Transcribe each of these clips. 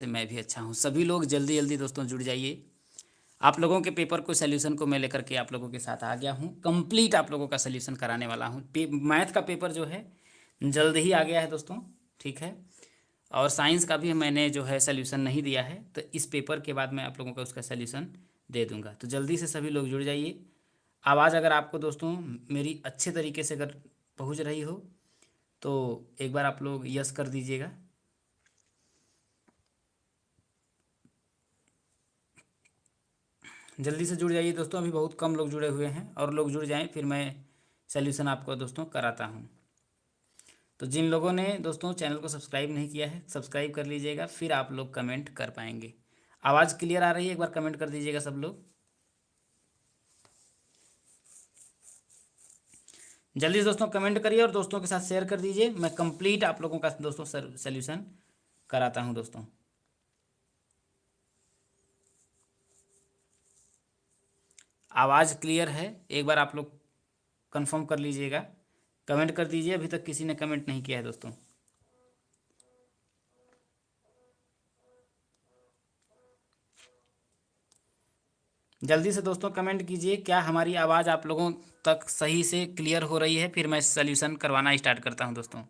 मैं भी अच्छा हूँ। सभी लोग जल्दी जल्दी दोस्तों जुड़ जाइए। आप लोगों के पेपर को सॉल्यूशन को मैं लेकर के आप लोगों के साथ आ गया हूँ। कंप्लीट आप लोगों का सॉल्यूशन कराने वाला हूँ। मैथ का पेपर जो है जल्द ही आ गया है दोस्तों, ठीक है। और साइंस का भी मैंने जो है सॉल्यूशन नहीं दिया है, तो इस पेपर के बाद मैं आप लोगों का उसका सॉल्यूशन दे दूंगा। तो जल्दी से सभी लोग जुड़ जाइए। आवाज़ अगर आपको दोस्तों मेरी अच्छे तरीके से अगर पहुँच रही हो तो एक बार आप लोग यस कर दीजिएगा। जल्दी से जुड़ जाइए दोस्तों, अभी बहुत कम लोग जुड़े हुए हैं, और लोग जुड़ जाएं फिर मैं सॉल्यूशन आपको दोस्तों कराता हूं। तो जिन लोगों ने दोस्तों चैनल को सब्सक्राइब नहीं किया है, सब्सक्राइब कर लीजिएगा, फिर आप लोग कमेंट कर पाएंगे। आवाज़ क्लियर आ रही है? एक बार कमेंट कर दीजिएगा सब लोग। जल्दी से दोस्तों कमेंट करिए और दोस्तों के साथ शेयर कर दीजिए। मैं कंप्लीट आप लोगों का दोस्तों सॉल्यूशन कराता हूं दोस्तों। आवाज़ क्लियर है? एक बार आप लोग कंफर्म कर लीजिएगा, कमेंट कर दीजिए। अभी तक किसी ने कमेंट नहीं किया है दोस्तों। जल्दी से दोस्तों कमेंट कीजिए, क्या हमारी आवाज़ आप लोगों तक सही से क्लियर हो रही है? फिर मैं सॉल्यूशन करवाना स्टार्ट करता हूं दोस्तों।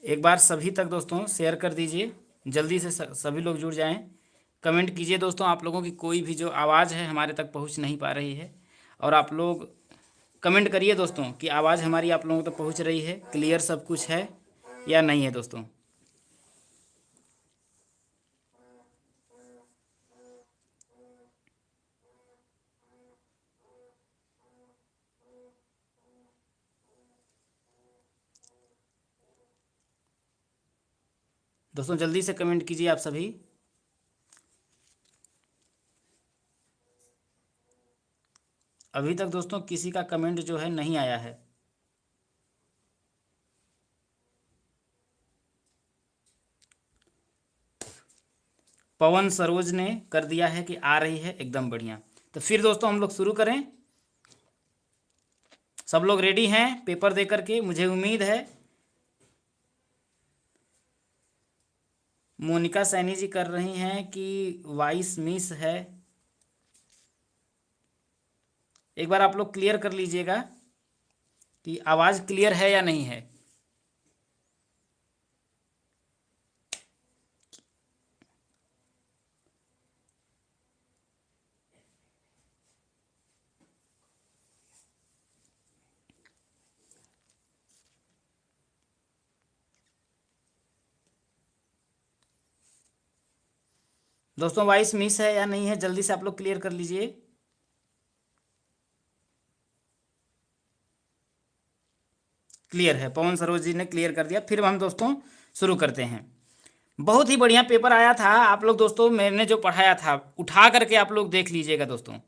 एक बार सभी तक दोस्तों शेयर कर दीजिए, जल्दी से सभी लोग जुड़ जाएं। कमेंट कीजिए दोस्तों, आप लोगों की कोई भी जो आवाज़ है हमारे तक पहुंच नहीं पा रही है, और आप लोग कमेंट करिए दोस्तों कि आवाज़ हमारी आप लोगों तक पहुंच रही है, क्लियर सब कुछ है या नहीं है दोस्तों। दोस्तों जल्दी से कमेंट कीजिए आप सभी। अभी तक दोस्तों किसी का कमेंट जो है नहीं आया है। पवन सरोज ने कर दिया है कि आ रही है, एकदम बढ़िया। तो फिर दोस्तों हम लोग शुरू करें। सब लोग रेडी हैं पेपर दे करके, मुझे उम्मीद है। मोनिका सैनी जी कर रही हैं कि वॉइस मिस है। एक बार आप लोग क्लियर कर लीजिएगा कि आवाज़ क्लियर है या नहीं है। दोस्तों वॉइस मिस है या नहीं है, जल्दी से आप लोग क्लियर कर लीजिए। क्लियर है, पवन सरोज जी ने क्लियर कर दिया। फिर हम दोस्तों शुरू करते हैं। बहुत ही बढ़िया पेपर आया था। आप लोग दोस्तों मैंने जो पढ़ाया था उठा करके आप लोग देख लीजिएगा दोस्तों,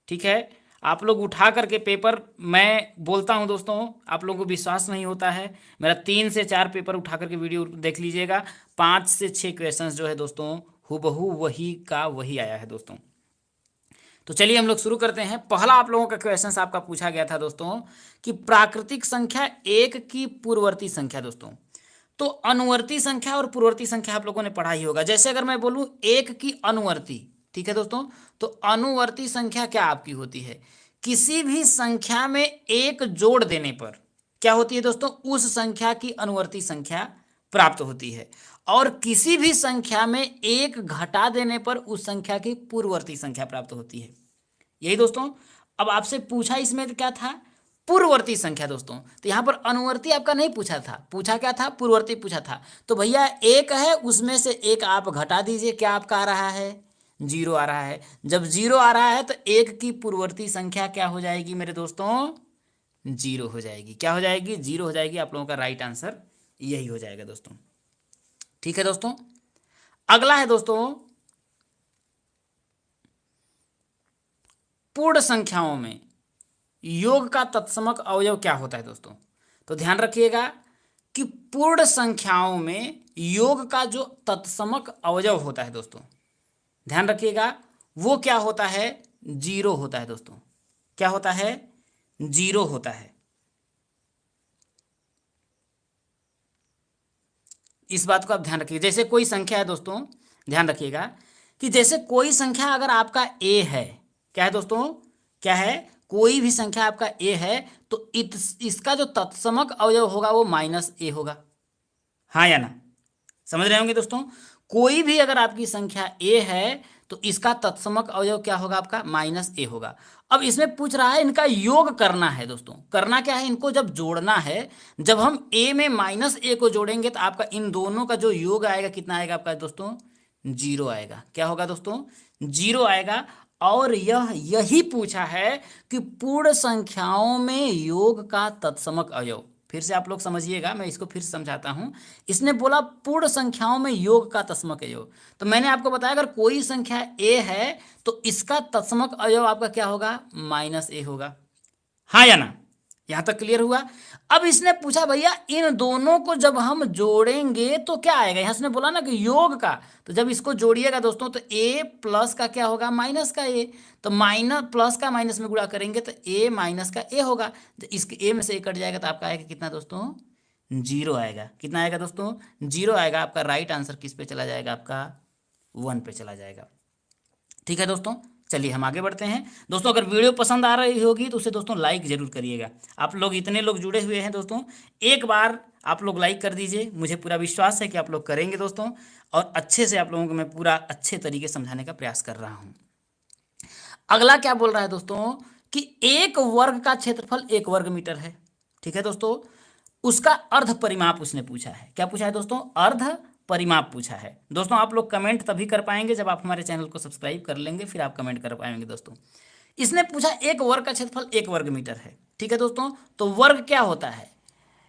ठीक है। आप लोग उठा करके पेपर, मैं बोलता हूं दोस्तों आप लोगों को विश्वास नहीं होता है, मेरा 3 से 4 पेपर उठा करके वीडियो देख लीजिएगा। 5 से 6 क्वेश्चंस जो है दोस्तों हूबहू वही का वही आया है दोस्तों। तो चलिए हम लोग शुरू करते हैं। पहला आप लोगों का क्वेश्चन आपका पूछा गया था दोस्तों कि प्राकृतिक संख्या एक की पूर्ववर्ती संख्या दोस्तों। तो अनुवर्ती संख्या और पूर्ववर्ती संख्या आप लोगों ने पढ़ा ही होगा। जैसे अगर मैं बोलूं एक की अनुवर्ती, ठीक है दोस्तों, तो अनुवर्ती संख्या क्या आपकी होती है? किसी भी संख्या में एक जोड़ देने पर क्या होती है दोस्तों? उस संख्या की अनुवर्ती संख्या प्राप्त होती है। और किसी भी संख्या में एक घटा देने पर उस संख्या की पूर्ववर्ती संख्या प्राप्त होती है। यही दोस्तों अब आपसे पूछा इसमें तो क्या था? पूर्ववर्ती संख्या दोस्तों। तो यहां पर अनुवर्ती आपका नहीं पूछा था, पूछा क्या था? पूर्ववर्ती पूछा था। तो भैया एक है, उसमें से एक आप घटा दीजिए, क्या आपका आ रहा है? जीरो आ रहा है। जब जीरो आ रहा है तो एक की पूर्ववर्ती संख्या क्या हो जाएगी मेरे दोस्तों? जीरो हो जाएगी। क्या हो जाएगी? जीरो हो जाएगी। आप लोगों का राइट आंसर यही हो जाएगा दोस्तों, ठीक है दोस्तों। अगला है दोस्तों पूर्ण संख्याओं में योग का तत्समक अवयव क्या होता है दोस्तों? तो ध्यान रखिएगा कि पूर्ण संख्याओं में योग का जो तत्समक अवयव होता है दोस्तों, ध्यान रखिएगा, वो क्या होता है, जीरो होता है दोस्तों। क्या होता है, जीरो होता है। इस बात को आप ध्यान रखिए। जैसे कोई संख्या है दोस्तों, ध्यान रखिएगा कि जैसे कोई संख्या अगर आपका ए है, क्या है दोस्तों, क्या है, कोई भी संख्या आपका ए है, तो इसका जो तत्समक अवयव होगा वो माइनस ए होगा। हाँ या ना, समझ रहे होंगे दोस्तों। कोई भी अगर आपकी संख्या ए है तो इसका तत्समक अवयव क्या होगा, आपका माइनस ए होगा। अब इसमें पूछ रहा है इनका योग करना है दोस्तों। करना क्या है, इनको जब जोड़ना है, जब हम ए में माइनस ए को जोड़ेंगे तो आपका इन दोनों का जो योग आएगा कितना आएगा आपका दोस्तों, जीरो आएगा। क्या होगा दोस्तों, जीरो आएगा। और यही पूछा है कि पूर्ण संख्याओं में योग का तत्समक अवयव। फिर से आप लोग समझिएगा, मैं इसको फिर से समझाता हूं। इसने बोला पूर्ण संख्याओं में योग का तत्समक अवयव, तो मैंने आपको बताया अगर कोई संख्या ए है तो इसका तत्समक अवयव आपका क्या होगा, माइनस ए होगा। हाँ या ना, यहां तक क्लियर हुआ। अब इसने पूछा भैया इन दोनों को जब हम जोड़ेंगे तो क्या आएगा, यहां इसने बोला ना कि योग का, तो जब इसको जोड़िएगा दोस्तों तो ए प्लस का क्या होगा, माइनस का ए। तो माइनस प्लस का माइनस में गुणा करेंगे तो ए माइनस का ए होगा। तो इसके ए में से ए कट जाएगा तो आपका आएगा कितना दोस्तों, जीरो आएगा। कितना आएगा दोस्तों, जीरो आएगा। आपका राइट आंसर किस पे चला जाएगा, आपका 1 पे चला जाएगा। ठीक है दोस्तों, चलिए हम आगे बढ़ते हैं। दोस्तों अगर वीडियो पसंद आ रही होगी तो उसे दोस्तों लाइक जरूर करिएगा। आप लोग इतने लोग जुड़े हुए हैं दोस्तों, एक बार आप लोग लाइक कर दीजिए। मुझे पूरा विश्वास है कि आप लोग करेंगे दोस्तों, और अच्छे से आप लोगों को मैं पूरा अच्छे तरीके से समझाने का प्रयास कर रहा हूँ। अगला क्या बोल रहा है दोस्तों कि एक वर्ग का क्षेत्रफल 1 वर्ग मीटर है। ठीक है दोस्तों, उसका अर्ध परिमाप उसने पूछा है। क्या पूछा है दोस्तों, अर्ध परिमाप पूछा है। दोस्तों आप लोग कमेंट तभी कर पाएंगे जब आप हमारे चैनल को सब्सक्राइब कर लेंगे, फिर आप कमेंट कर पाएंगे दोस्तों। इसने पूछा एक वर्ग का क्षेत्रफल 1 वर्ग मीटर है। ठीक है दोस्तों, तो वर्ग क्या होता है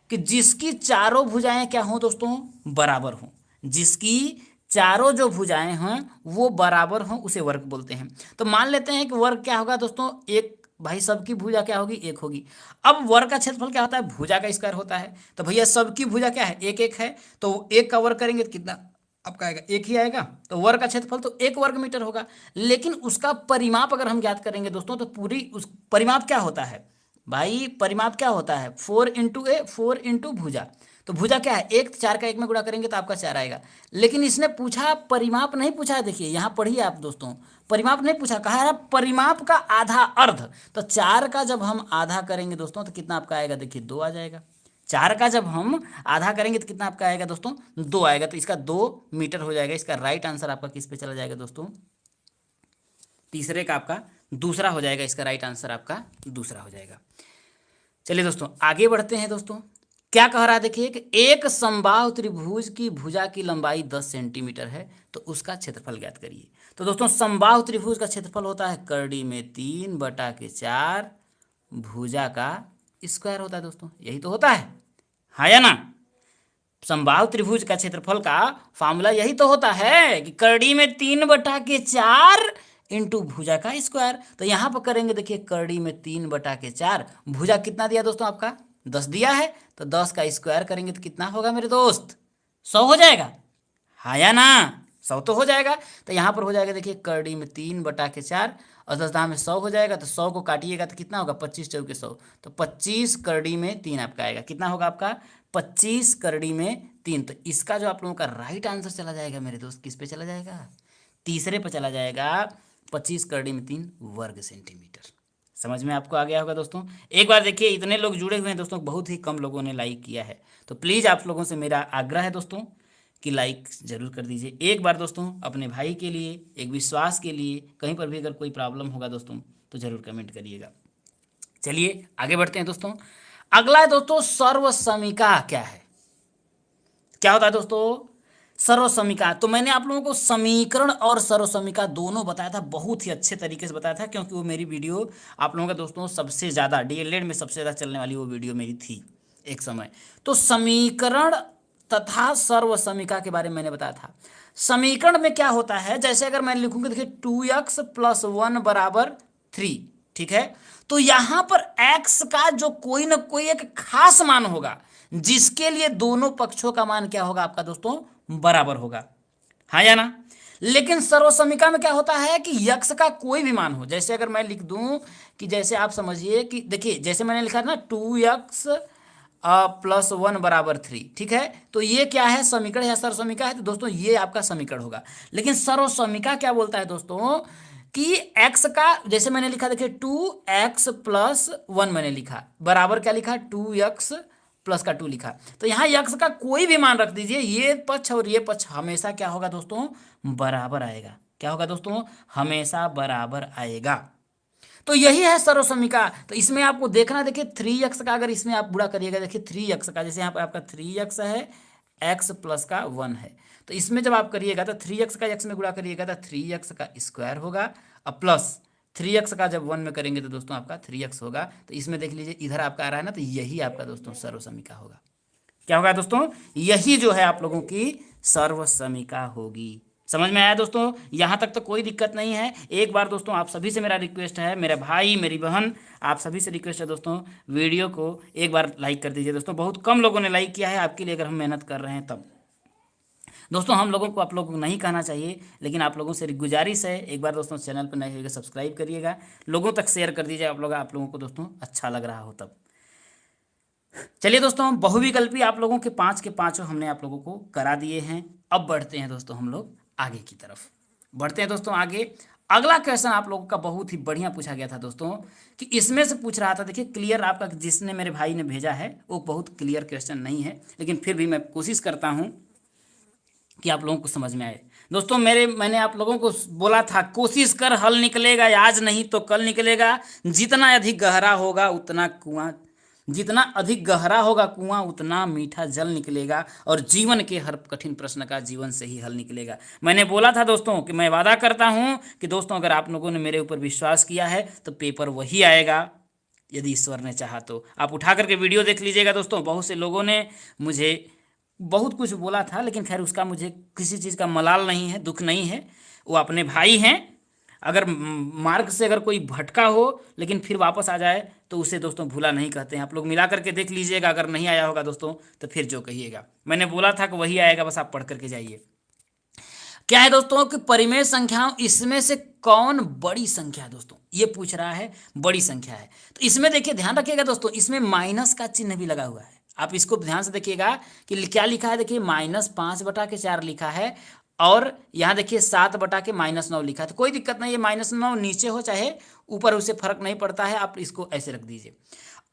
कि जिसकी चारों भुजाएं क्या हों दोस्तों, बराबर हों। जिसकी चारों जो भुजाएं हैं वो बराबर हों उसे वर्ग बोलते हैं। तो मान लेते हैं कि वर्ग क्या होगा दोस्तों, एक भाई सबकी भुजा क्या होगी, एक होगी। अब वर्ग का क्षेत्रफल क्या होता है, भुजा का स्क्वायर होता है। तो भैया सबकी भुजा क्या है, एक एक है, तो एक का वर्ग करेंगे तो कितना आपका आएगा, एक ही आएगा। तो वर्ग का क्षेत्रफल तो 1 वर्ग मीटर होगा। लेकिन उसका परिमाप अगर हम ज्ञात करेंगे दोस्तों तो पूरी उस परिमाप क्या होता है भाई, परिमाप क्या होता है, 4 इंटू ए, 4 इंटू भुजा। तो भुजा क्या है, एक, 4 का 1 में गुणा करेंगे तो आपका 4 आएगा। लेकिन इसने पूछा परिमाप नहीं पूछा है। देखिए यहाँ पढ़िए आप दोस्तों, परिमाप नहीं पूछा, कहा है परिमाप का आधा अर्ध। तो 4 का जब हम आधा करेंगे दोस्तों तो कितना आपका आएगा, देखिए 2 आ जाएगा। 4 का जब हम आधा करेंगे तो कितना आपका आएगा दोस्तों, 2 आएगा। तो इसका 2 मीटर हो जाएगा। इसका राइट आंसर आपका किस पे चला जाएगा दोस्तों, तीसरे का आपका दूसरा हो जाएगा। इसका राइट आंसर आपका दूसरा हो जाएगा। चलिए दोस्तों आगे बढ़ते हैं। दोस्तों क्या कह रहा है, देखिए कि एक समबाहु त्रिभुज की भुजा की लंबाई 10 सेंटीमीटर है, तो उसका क्षेत्रफल ज्ञात करिए। तो दोस्तों समबाहु त्रिभुज का क्षेत्रफल होता है करड़ी में 3/4 भुजा का स्क्वायर होता है दोस्तों, यही तो होता है। हाँ या ना, समबाहु त्रिभुज का क्षेत्रफल का फॉर्मूला यही तो होता है कि करड़ी में 3/4 इंटू भुजा का स्क्वायर। तो यहां पर करेंगे, देखिए करड़ी में 3/4, भुजा कितना दिया दोस्तों आपका 10 दिया है, तो 10 का स्क्वायर करेंगे तो कितना होगा मेरे दोस्त, 100 हो जाएगा। हाँ या ना, 100 तो हो जाएगा। तो यहाँ पर हो जाएगा, देखिए करड़ी में 3/4 और 10 दाम में 100 हो जाएगा। तो 100 को काटिएगा तो कितना होगा, 25 चौके 100, तो 25 करड़ी में 3 आपका आएगा। कितना होगा आपका, 25 करड़ी में 3। तो इसका जो आप लोगों का राइट आंसर चला जाएगा मेरे दोस्त, किस पे चला जाएगा, तीसरे पे चला जाएगा। 25 करड़ी में 3 वर्ग सेंटीमीटर। समझ में आपको आ गया होगा दोस्तों। एक बार देखिए इतने लोग जुड़े हुए हैं दोस्तों, बहुत ही कम लोगों ने लाइक किया है। तो प्लीज़ आप लोगों से मेरा आग्रह है दोस्तों कि लाइक ज़रूर कर दीजिए एक बार दोस्तों, अपने भाई के लिए, एक विश्वास के लिए। कहीं पर भी अगर कोई प्रॉब्लम होगा दोस्तों तो ज़रूर कमेंट करिएगा। चलिए आगे बढ़ते हैं दोस्तों। अगला है दोस्तों सर्वसमीका क्या है। क्या होता है दोस्तों, सर्वसमीका। तो मैंने आप लोगों को समीकरण और सर्वसमीका दोनों बताया था, बहुत ही अच्छे तरीके से बताया था, क्योंकि वो मेरी वीडियो आप लोगों का दोस्तों सबसे ज़्यादा डीएलएड में सबसे ज़्यादा चलने वाली वो वीडियो मेरी थी एक समय। तो समीकरण तथा सर्वसमीका के बारे में मैंने बताया था। समीकरण में क्या होता है, जैसे अगर मैं लिखूंगा, देखिए 2x + 1 = 3। ठीक है, तो यहां पर x का जो कोई ना कोई एक खास मान होगा जिसके लिए दोनों पक्षों का मान क्या होगा आपका दोस्तों, बराबर होगा। हाँ या ना। लेकिन सर्वसमीका में क्या होता है कि यक्स का कोई भी मान हो, जैसे अगर मैं लिख दूं कि जैसे आप समझिए कि देखिए जैसे मैंने लिखा ना 2x प्लस 1 बराबर 3, ठीक है, तो ये क्या है, समीकरण या सर्वसमीका है, तो दोस्तों ये आपका समीकरण होगा। लेकिन सर्वसमीका क्या बोलता है दोस्तों कि x का जैसे मैंने लिखा देखिए 2x प्लस 1 मैंने लिखा बराबर क्या लिखा 2x प्लस का 2 लिखा, तो यहाँ यक्स का कोई भी मान रख दीजिए, ये पक्ष और ये पक्ष हमेशा क्या होगा दोस्तों, बराबर आएगा। क्या होगा दोस्तों, हमेशा बराबर आएगा। तो यही है सर्वसमीका। तो इसमें आपको देखना, देखिए 3x का अगर इसमें आप गुणा करिएगा, देखिए 3x का जैसे यहाँ पर आपका 3x है, x प्लस का 1 है, तो इसमें जब आप करिएगा तो 3x का x में गुणा करिएगा तो 3x का स्क्वायर होगा, और प्लस 3x का जब 1 में करेंगे तो दोस्तों आपका 3x होगा। तो इसमें देख लीजिए इधर आपका आ रहा है ना, तो यही आपका दोस्तों सर्वसमीका होगा। क्या होगा दोस्तों, यही जो है आप लोगों की सर्वसमीका होगी। समझ में आया दोस्तों, यहां तक तो कोई दिक्कत नहीं है। एक बार दोस्तों आप सभी से मेरा रिक्वेस्ट है, मेरे भाई मेरी बहन आप सभी से रिक्वेस्ट है दोस्तों, वीडियो को एक बार लाइक कर दीजिए दोस्तों। बहुत कम लोगों ने लाइक किया है, आपके लिए अगर हम मेहनत कर रहे हैं तब। दोस्तों हम लोगों को आप लोगों को नहीं कहना चाहिए, लेकिन आप लोगों से गुजारिश है, एक बार दोस्तों चैनल पर नए होगा सब्सक्राइब करिएगा, लोगों तक शेयर कर दीजिए, आप लोगों को दोस्तों अच्छा लग रहा हो तब। चलिए दोस्तों, बहुविकल्पी आप लोगों के 5 के 5 हमने आप लोगों को करा दिए हैं। अब बढ़ते हैं दोस्तों हम लोग आगे की तरफ, बढ़ते हैं दोस्तों आगे। अगला क्वेश्चन आप लोगों का बहुत ही बढ़िया पूछा गया था दोस्तों, कि इसमें से पूछ रहा था, देखिए क्लियर आपका जिसने मेरे भाई ने भेजा है वो बहुत क्लियर क्वेश्चन नहीं है, लेकिन फिर भी मैं कोशिश करता हूँ कि आप लोगों को समझ में आए। दोस्तों मैंने आप लोगों को बोला था कोशिश कर हल निकलेगा, आज नहीं तो कल निकलेगा, जितना अधिक गहरा होगा उतना कुआं, जितना अधिक गहरा होगा कुआं उतना मीठा जल निकलेगा, और जीवन के हर कठिन प्रश्न का जीवन से ही हल निकलेगा। मैंने बोला था दोस्तों कि मैं वादा करता हूं कि दोस्तों अगर आप लोगों ने मेरे ऊपर विश्वास किया है तो पेपर वही आएगा, यदि ईश्वर ने चाहा तो। आप उठा करके वीडियो देख लीजिएगा दोस्तों, बहुत से लोगों ने मुझे बहुत कुछ बोला था, लेकिन खैर उसका मुझे किसी चीज़ का मलाल नहीं है, दुख नहीं है, वो अपने भाई हैं। अगर मार्ग से अगर कोई भटका हो लेकिन फिर वापस आ जाए तो उसे दोस्तों भूला नहीं कहते हैं। आप लोग मिला करके देख लीजिएगा, अगर नहीं आया होगा दोस्तों तो फिर जो कहिएगा, मैंने बोला था कि वही आएगा, बस आप पढ़ करके जाइए। क्या है दोस्तों कि परिमेय संख्याओं इसमें से कौन बड़ी संख्या है दोस्तों, ये पूछ रहा है, बड़ी संख्या है। तो इसमें देखिए ध्यान रखिएगा दोस्तों, इसमें माइनस का चिन्ह भी लगा हुआ है, आप इसको ध्यान से देखिएगा कि क्या लिखा है, देखिए -5/4 लिखा है, और यहाँ देखिए 7/-9 लिखा है। तो कोई दिक्कत नहीं है, -9 नीचे हो चाहे ऊपर, उससे फर्क नहीं पड़ता है, आप इसको ऐसे रख दीजिए।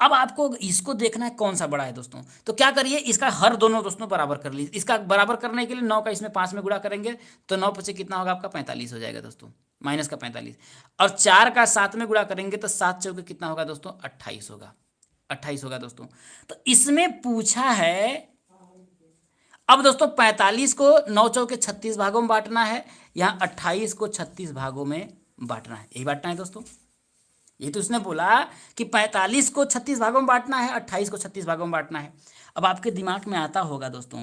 अब आपको इसको देखना है कौन सा बड़ा है दोस्तों, तो क्या करिए, इसका हर दोनों दोस्तों बराबर कर लीजिए। इसका बराबर करने के लिए 9 का इसमें 5 में गुणा करेंगे तो 9 पचे कितना होगा आपका 45 हो जाएगा दोस्तों, माइनस का 45, और 4 का 7 में गुणा करेंगे तो 7 चौके कितना होगा दोस्तों 28 होगा, 28 होगा दोस्तों। तो इसमें पूछा है, अब दोस्तों 45 को 9 चौके 36 भागों में बांटना है, यहाँ 28 को 36 भागों में बांटना है, यही बांटना है दोस्तों। ये तो उसने बोला कि 45 को 36 भागों में बांटना है, 28 को 36 भागों में बांटना है। अब आपके दिमाग में आता होगा दोस्तों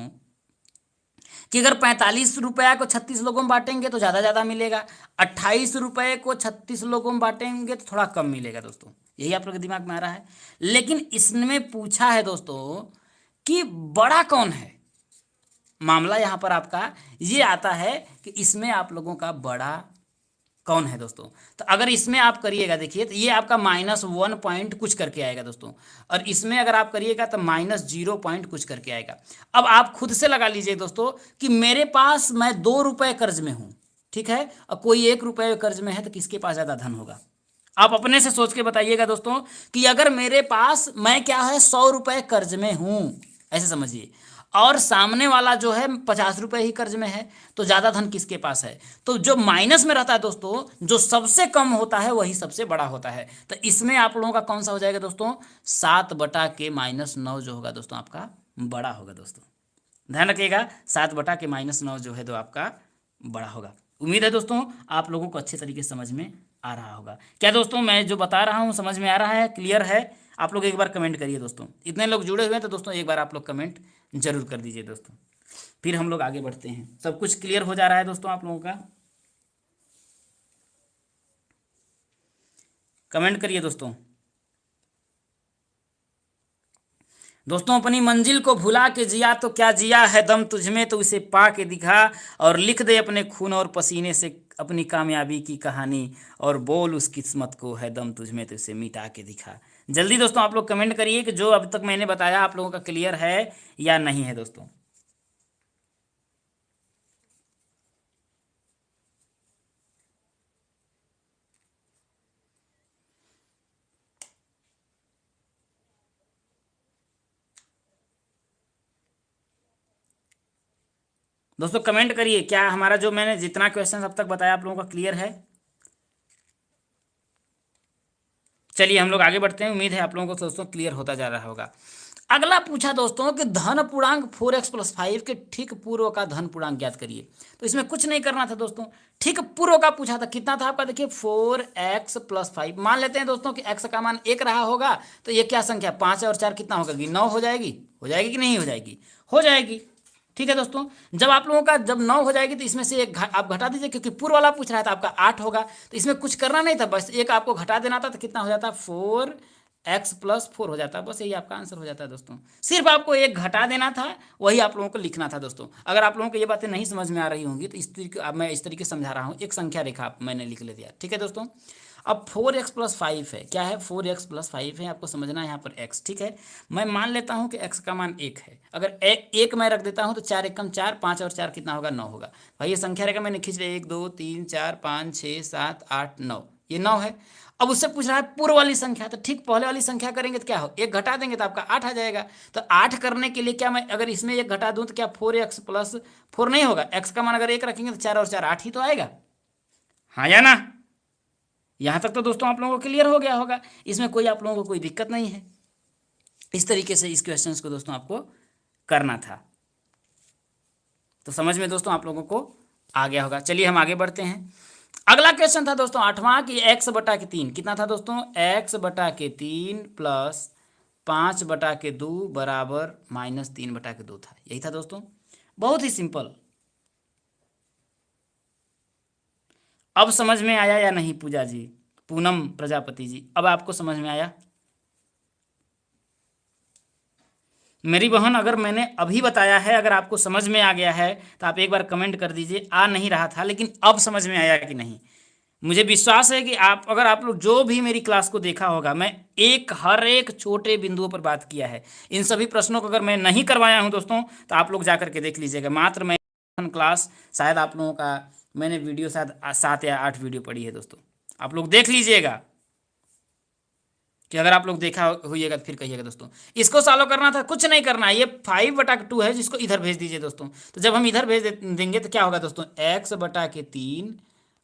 कि अगर 45 रुपया को 36 लोगों में बांटेंगे तो ज़्यादा मिलेगा, 28 रुपये को 36 लोगों में बांटेंगे तो थोड़ा कम मिलेगा दोस्तों, यही आप लोग के दिमाग में आ रहा है। लेकिन इसमें पूछा है दोस्तों कि बड़ा कौन है, मामला यहाँ पर आपका ये आता है कि इसमें आप लोगों का बड़ा कौन है दोस्तों। तो अगर इसमें आप करिएगा देखिए, तो ये आपका -1 पॉइंट कुछ करके आएगा दोस्तों, और इसमें अगर आप करिएगा तो -0 पॉइंट कुछ करके आएगा। अब आप खुद से लगा लीजिए दोस्तों कि मेरे पास, मैं 2 रुपये कर्ज में हूँ, ठीक है, और कोई 1 रुपये कर्ज में है, तो किसके पास ज़्यादा धन होगा। आप अपने से सोच के बताइएगा दोस्तों कि अगर मेरे पास, मैं क्या है 100 रुपये कर्ज में हूँ, ऐसे समझिए, और सामने वाला जो है 50 रुपये ही कर्ज में है, तो ज़्यादा धन किसके पास है। तो जो माइनस में रहता है दोस्तों, जो सबसे कम होता है वही सबसे बड़ा होता है। तो इसमें आप लोगों का कौन सा हो जाएगा दोस्तों, 7/-9 जो होगा दोस्तों आपका बड़ा होगा दोस्तों, ध्यान रखिएगा, 7/-9 जो है तो आपका बड़ा होगा। उम्मीद है दोस्तों आप लोगों को अच्छे तरीके से समझ में आ रहा होगा। क्या दोस्तों मैं जो बता रहा हूँ समझ में आ रहा है, क्लियर है। आप लोग एक बार कमेंट करिए दोस्तों, इतने लोग जुड़े हुए हैं तो दोस्तों एक बार आप लोग कमेंट जरूर कर दीजिए दोस्तों, फिर हम लोग आगे बढ़ते हैं। सब कुछ क्लियर हो जा रहा है दोस्तों आप लोगों का, कमेंट करिए दोस्तों। दोस्तों अपनी मंजिल को भुला के जिया तो क्या जिया है दम तुझमें, तो उसे पा के दिखा और लिख दे अपने खून और पसीने से अपनी कामयाबी की कहानी, और बोल उस किस्मत को है दम तुझमें तो उसे मिटा के दिखा। जल्दी दोस्तों आप लोग कमेंट करिए कि जो अब तक मैंने बताया आप लोगों का क्लियर है या नहीं है दोस्तों। दोस्तों कमेंट करिए, क्या हमारा जो मैंने जितना क्वेश्चन अब तक बताया आप लोगों का क्लियर है। चलिए हम लोग आगे बढ़ते हैं, उम्मीद है आप लोगों को दोस्तों क्लियर होता जा रहा होगा। अगला पूछा दोस्तों कि धन पूर्णांक 4x+5 के ठीक पूर्व का धन पूर्णांक ज्ञात करिए। तो इसमें कुछ नहीं करना था दोस्तों, ठीक पूर्व का पूछा था। कितना था आपका, देखिए 4x+5। मान लेते हैं दोस्तों कि x का मान 1 रहा होगा, तो ये क्या संख्या 5 और 4 कितना होगा, 9 हो जाएगी। हो जाएगी कि नहीं हो जाएगी, हो जाएगी। ठीक है दोस्तों, जब आप लोगों का जब 9 हो जाएगी तो इसमें से एक आप घटा दीजिए, क्योंकि पूर्व वाला पूछ रहा था आपका 8 होगा, तो इसमें कुछ करना नहीं था, बस एक आपको घटा देना था। तो कितना हो जाता, 4x+4 हो जाता है। बस यही आपका आंसर हो जाता है दोस्तों। सिर्फ आपको एक घटा देना था, वही आप लोगों को लिखना था दोस्तों। अगर आप लोगों को ये बातें नहीं समझ में आ रही होंगी तो इस तरीके अब मैं इस तरीके से समझा रहा हूँ, एक संख्या रेखा मैंने लिख ले दिया। ठीक है दोस्तों, अब 4x+5 है, क्या है 4x+5 है, आपको समझना है यहाँ पर x। ठीक है, मैं मान लेता हूँ कि x का मान 1 है। अगर एक मैं रख देता हूँ तो 4 एकम 4, 5 और 4 कितना होगा, 9 होगा। भाई ये संख्या रेखा मैंने खींच लिया, 1 2 3 4 5 6 7 8 9, ये 9 है। अब उससे पूछ रहा है पूर्व वाली संख्या, तो ठीक पहले वाली संख्या करेंगे तो क्या हो, एक घटा देंगे तो आपका 8 आ जाएगा। तो 8 करने के लिए क्या मैं अगर इसमें एक घटा दूं तो क्या 4x+4 नहीं होगा, x का मान अगर 1 रखेंगे तो 4 और 4 8 ही तो आएगा, हाँ या ना। यहां तक तो दोस्तों आप लोगों को क्लियर हो गया होगा, इसमें कोई आप लोगों को कोई दिक्कत नहीं है। इस तरीके से इस क्वेश्चन को दोस्तों आपको करना था, तो समझ में दोस्तों आप लोगों को आ गया होगा। चलिए हम आगे बढ़ते हैं। अगला क्वेश्चन था दोस्तों 8वां कि x/3 कितना था दोस्तों, x/3 प्लस 5/2 बराबर -3/2 था। यही था दोस्तों, बहुत ही सिंपल। अब समझ में आया या नहीं पूजा जी, पूनम प्रजापति जी, अब आपको समझ में आया। मेरी बहन अगर मैंने अभी बताया है, अगर आपको समझ में आ गया है तो आप एक बार कमेंट कर दीजिए, आ नहीं रहा था लेकिन अब समझ में आया कि नहीं। मुझे विश्वास है कि आप अगर आप लोग जो भी मेरी क्लास को देखा होगा, मैं हर एक छोटे बिंदुओं पर बात किया है। इन सभी प्रश्नों को अगर मैं नहीं करवाया हूं दोस्तों तो आप लोग जा करके देख लीजिएगा। मात्र मैं क्लास शायद आप लोगों का मैंने वीडियो शायद 7 या 8 वीडियो पड़ी है दोस्तों, आप लोग देख लीजिएगा कि अगर आप लोग देखा होइएगा तो फिर कहिएगा दोस्तों। इसको सॉल्व करना था, कुछ नहीं करना है, ये 5/2 है जिसको इधर भेज दीजिए दोस्तों। तो जब हम इधर भेज देंगे तो क्या होगा दोस्तों, x/3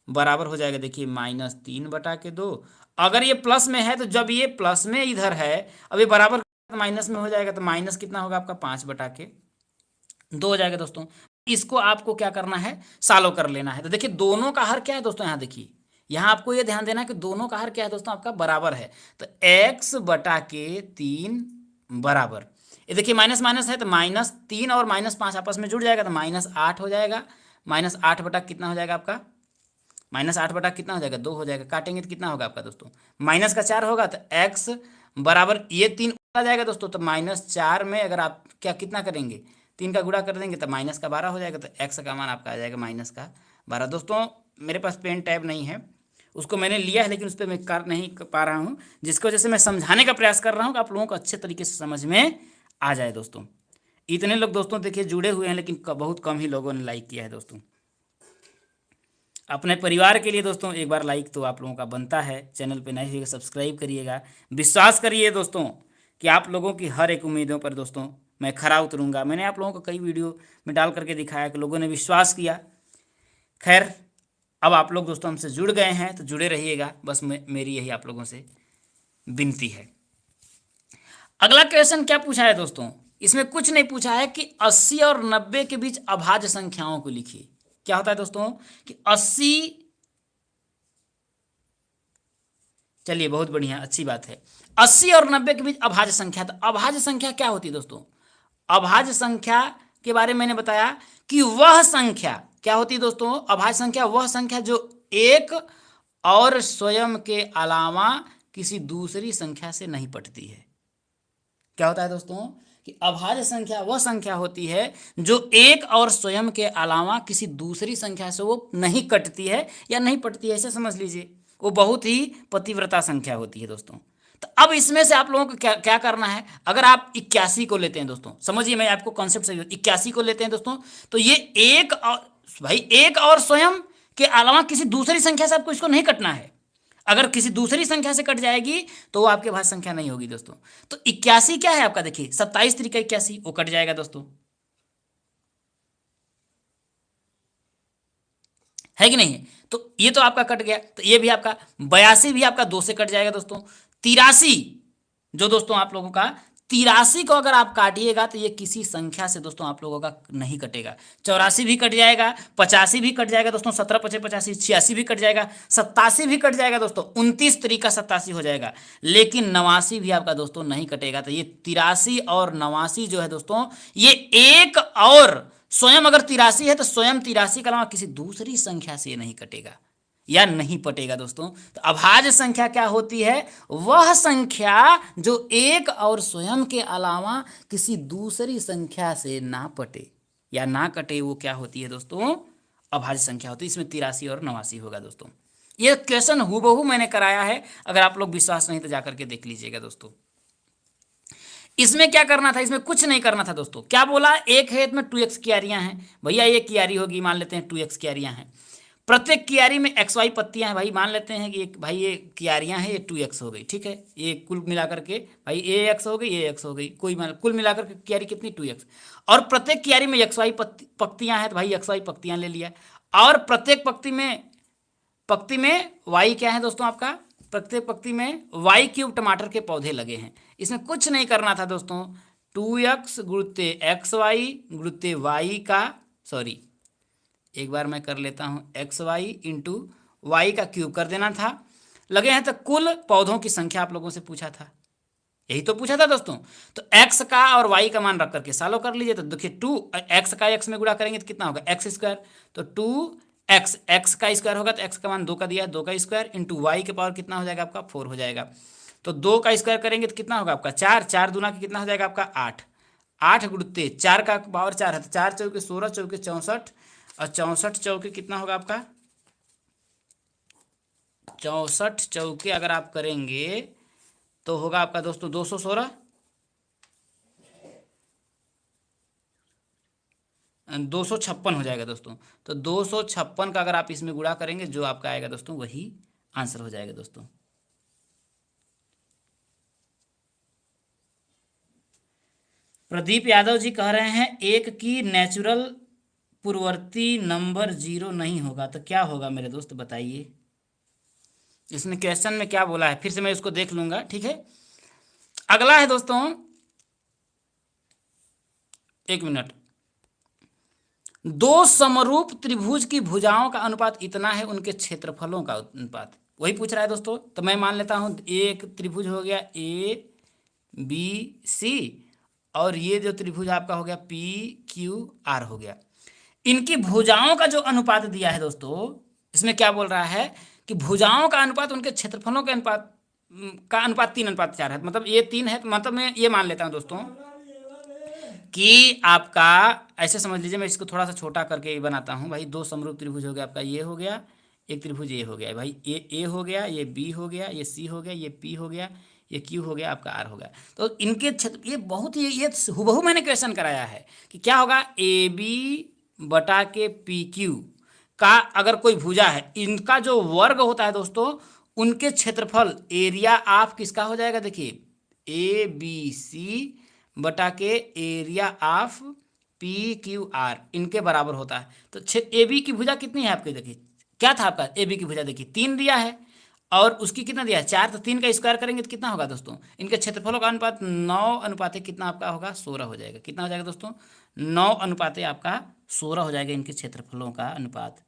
बराबर हो जाएगा, देखिए -3/2। अगर ये प्लस में है तो जब ये प्लस में इधर है, अब ये बराबर माइनस में हो जाएगा, तो माइनस कितना होगा आपका 5/2 हो जाएगा दोस्तों। इसको आपको क्या करना है, सॉल्व कर लेना है। तो देखिए दोनों का हर क्या है दोस्तों, यहाँ देखिए, यहाँ आपको ये ध्यान देना है कि दोनों का हर क्या है दोस्तों, आपका बराबर है। तो x/3 बराबर, ये देखिए माइनस माइनस है तो -3 और -5 आपस में जुड़ जाएगा तो -8 हो जाएगा। -8 बटा कितना हो जाएगा आपका, -8 बटा कितना हो जाएगा, 2 हो जाएगा। काटेंगे तो कितना होगा आपका दोस्तों, माइनस का 4 होगा, तो x बराबर ये 3 आ जाएगा दोस्तों। तो -4 में अगर आप क्या कितना करेंगे, 3 का गुणा कर देंगे तो -12 हो जाएगा। तो x का मान आपका आ जाएगा -12 दोस्तों। मेरे पास पेन टैब नहीं है, उसको मैंने लिया है लेकिन उस पर मैं कर नहीं पा रहा हूँ, जिसकी वजह से मैं समझाने का प्रयास कर रहा हूँ कि आप लोगों को अच्छे तरीके से समझ में आ जाए दोस्तों। इतने लोग दोस्तों देखिए जुड़े हुए हैं, लेकिन बहुत कम ही लोगों ने लाइक किया है दोस्तों। अपने परिवार के लिए दोस्तों एक बार लाइक तो आप लोगों का बनता है। चैनल पे नए हुए सब्सक्राइब करिएगा। विश्वास करिए दोस्तों कि आप लोगों की हर एक उम्मीदों पर दोस्तों मैं खरा उतरूंगा। मैंने आप लोगों को कई वीडियो में डाल करके दिखाया कि लोगों ने विश्वास किया। खैर अब आप लोग दोस्तों हमसे जुड़ गए हैं तो जुड़े रहिएगा, बस मेरी यही आप लोगों से विनती है। अगला क्वेश्चन क्या पूछा है दोस्तों, इसमें कुछ नहीं पूछा है कि 80 और 90 के बीच अभाज्य संख्याओं को लिखिए। क्या होता है दोस्तों कि 80, चलिए बहुत बढ़िया अच्छी बात है, 80 और 90 के बीच अभाज्य संख्या। तो अभाज्य संख्या क्या होती है दोस्तों, अभाज्य संख्या के बारे में मैंने बताया कि वह संख्या क्या होती है दोस्तों, अभाज्य संख्या वह संख्या जो एक और स्वयं के अलावा किसी दूसरी संख्या से नहीं पटती है। क्या होता है दोस्तों कि अभाज्य संख्या वह संख्या होती है जो एक और स्वयं के अलावा किसी दूसरी संख्या से वो नहीं कटती है या नहीं पटती है, ऐसे समझ लीजिए। वो बहुत ही पतिव्रता संख्या होती है दोस्तों। तो अब इसमें से आप लोगों को क्या क्या करना है, अगर आप 81 को लेते हैं दोस्तों, समझिए मैं आपको कॉन्सेप्ट समझ, 81 को लेते हैं दोस्तों, तो ये एक और, भाई एक और स्वयं के अलावा किसी दूसरी संख्या से आपको इसको नहीं कटना है। अगर किसी दूसरी संख्या से कट जाएगी तो वो आपके भाज्य संख्या नहीं होगी दोस्तों। तो 81 क्या है आपका, देखिए 27 3 का 81 वो कट जाएगा दोस्तों, है कि नहीं है। तो ये तो आपका कट गया, तो ये भी आपका 82 भी आपका 2 से कट जाएगा दोस्तों। 83 जो दोस्तों आप लोगों का 83 को अगर आप काटिएगा तो ये किसी संख्या से दोस्तों आप लोगों का नहीं कटेगा। 84 भी कट जाएगा, 85 भी कट जाएगा दोस्तों, 17 पचे 85, 86 भी कट जाएगा, 87 भी कट जाएगा दोस्तों, 29 तरीका 87 हो जाएगा, लेकिन 89 भी आपका दोस्तों नहीं कटेगा। तो ये 83 और 89 जो है दोस्तों, ये एक और स्वयं अगर 83 है तो स्वयं 83 के अलावा किसी दूसरी संख्या से नहीं कटेगा या नहीं पटेगा दोस्तों। तो अभाज्य संख्या क्या होती है, वह संख्या जो एक और स्वयं के अलावा किसी दूसरी संख्या से ना पटे या ना कटे, वो क्या होती है दोस्तों, अभाज्य संख्या होती है। इसमें 83 और 89 होगा दोस्तों। ये क्वेश्चन हूबहू मैंने कराया है, अगर आप लोग विश्वास नहीं तो जाकर के देख लीजिएगा दोस्तों। इसमें क्या करना था, इसमें कुछ नहीं करना था दोस्तों। क्या बोला, एक है इसमें 2x क्यारियां हैं, भैया ये क्यारी होगी, मान लेते हैं 2x क्यारियां हैं, प्रत्येक क्यारी में xy पत्तियां हैं, भाई मान लेते हैं कि भाई ये क्यारियां हैं, ये 2x हो गई, ठीक है। ये कुल मिलाकर के भाई ax हो गई, ax हो गई, कोई कुल मिलाकर के क्यारी कितनी 2x, और प्रत्येक क्यारी में xy पंक्तियां हैं तो भाई xy पंक्तियां ले लिया, और प्रत्येक पंक्ति में y क्या है दोस्तों आपका, प्रत्येक पंक्ति में y क्यूब टमाटर के पौधे लगे हैं। इसमें कुछ नहीं करना था दोस्तों, 2x गुणित xy गुणित y का, सॉरी एक बार मैं कर लेता हूं, xy इंटू वाई का क्यूब कर देना था। लगे हैं तो कुल पौधों की संख्या आप लोगों से पूछा था, यही तो पूछा था दोस्तों। तो x का और y का मान रख करके सॉल्व कर लीजिए। तो देखिए 2x का x में गुणा करेंगे तो कितना होगा, एक्स स्क्वायर, तो 2x, x का स्क्वायर होगा तो x का मान 2 का दिया है, 2 का स्क्वायर इंटू वाई के पावर कितना हो जाएगा आपका 4 हो जाएगा। तो 2 का स्क्वायर करेंगे तो कितना होगा आपका 4, 4 दूना के कितना हो जाएगा आपका 8, 8 गुणित 4 का पावर 4 है तो 4 चौके 16, चौके 64, और 64 चौके कितना होगा आपका, 64 चौके अगर आप करेंगे तो होगा आपका दोस्तों 216, 256 हो जाएगा दोस्तों। तो 256 का अगर आप इसमें गुणा करेंगे जो आपका आएगा दोस्तों वही आंसर हो जाएगा दोस्तों। प्रदीप यादव जी कह रहे हैं एक की नेचुरल पूर्ववर्ती नंबर 0 नहीं होगा तो क्या होगा मेरे दोस्त बताइए। इसने क्वेश्चन में क्या बोला है, फिर से मैं इसको देख लूंगा, ठीक है। अगला है दोस्तों, एक मिनट, दो समरूप त्रिभुज की भुजाओं का अनुपात इतना है, उनके क्षेत्रफलों का अनुपात, वही पूछ रहा है दोस्तों। तो मैं मान लेता हूं एक त्रिभुज हो गया ABC, और ये जो त्रिभुज आपका हो गया PQR हो गया। इनकी भुजाओं का जो अनुपात दिया है दोस्तों, इसमें क्या बोल रहा है कि भुजाओं का अनुपात उनके क्षेत्रफलों के अनुपात का अनुपात 3:4 है, मतलब ये 3 है, मतलब मैं ये मान लेता हूं दोस्तों कि आपका ऐसे समझ लीजिए, मैं इसको थोड़ा सा छोटा करके बनाता हूं। भाई दो समरूप त्रिभुज हो गया आपका, ये हो गया एक त्रिभुज, ये हो गया भाई, ये ए हो गया, ये बी हो गया, ये सी हो गया, ये पी हो गया, ये क्यू हो गया, आपका आर हो गया। तो इनके क्षेत्र, ये बहुत ही, ये हुबहू मैंने क्वेश्चन कराया है कि क्या होगा, ए बी बटा के पी क्यू का अगर कोई भुजा है, इनका जो वर्ग होता है दोस्तों, उनके क्षेत्रफल एरिया ऑफ किसका हो जाएगा, देखिए ABC बटा के एरिया ऑफ PQR इनके बराबर होता है। तो AB की भुजा कितनी है आपकी, देखिए क्या था आपका AB की भुजा, देखिए 3 दिया है, और उसकी कितना दिया है 4, तो 3 का स्क्वायर करेंगे तो कितना होगा दोस्तों, इनके क्षेत्रफलों का अनुपात 9 अनुपात कितना आपका होगा 16 हो जाएगा। कितना हो जाएगा दोस्तों, 9 अनुपात आपका 16 हो जाएगा इनके क्षेत्रफलों का अनुपात।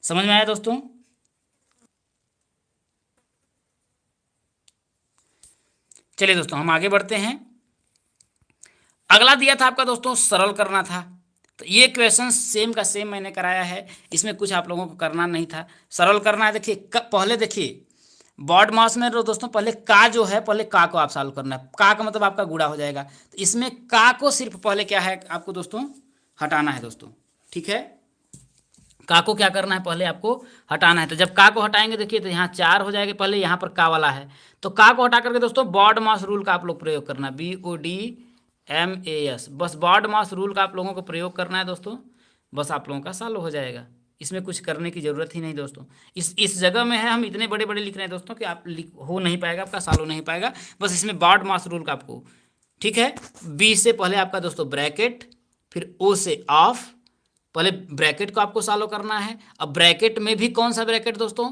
समझ में आया दोस्तों। चलिए दोस्तों हम आगे बढ़ते हैं। अगला दिया था आपका दोस्तों सरल करना था, तो ये क्वेश्चन सेम का सेम मैंने कराया है, इसमें कुछ आप लोगों को करना नहीं था, सरल करना है। देखिए पहले देखिए बॉड मास में दोस्तों पहले का जो है, पहले का को आप सॉल्व करना है। का मतलब आपका गुणा हो जाएगा, तो इसमें का को सिर्फ पहले क्या है आपको दोस्तों हटाना है दोस्तों। ठीक है, का को क्या करना है, पहले आपको हटाना है। तो जब का को हटाएंगे देखिए तो यहाँ 4 हो जाएगा, पहले यहाँ पर का वाला है, तो का को हटा करके दोस्तों बॉड मास रूल का आप लोग प्रयोग करना, BODMAS, बस बॉड मास रूल का आप लोगों को प्रयोग करना है दोस्तों। बस आप लोगों का सॉल्व हो जाएगा, इसमें कुछ करने की ज़रूरत ही नहीं दोस्तों। इस जगह में है हम इतने बड़े बड़े लिख रहे हैं दोस्तों कि आप हो नहीं पाएगा, आपका सॉल्व हो नहीं पाएगा। बस इसमें बॉड मास रूल का आपको, ठीक है, बी से पहले आपका दोस्तों ब्रैकेट, फिर ओ से ऑफ, पहले ब्रैकेट को आपको सॉल्व करना है। अब ब्रैकेट में भी कौन सा ब्रैकेट दोस्तों,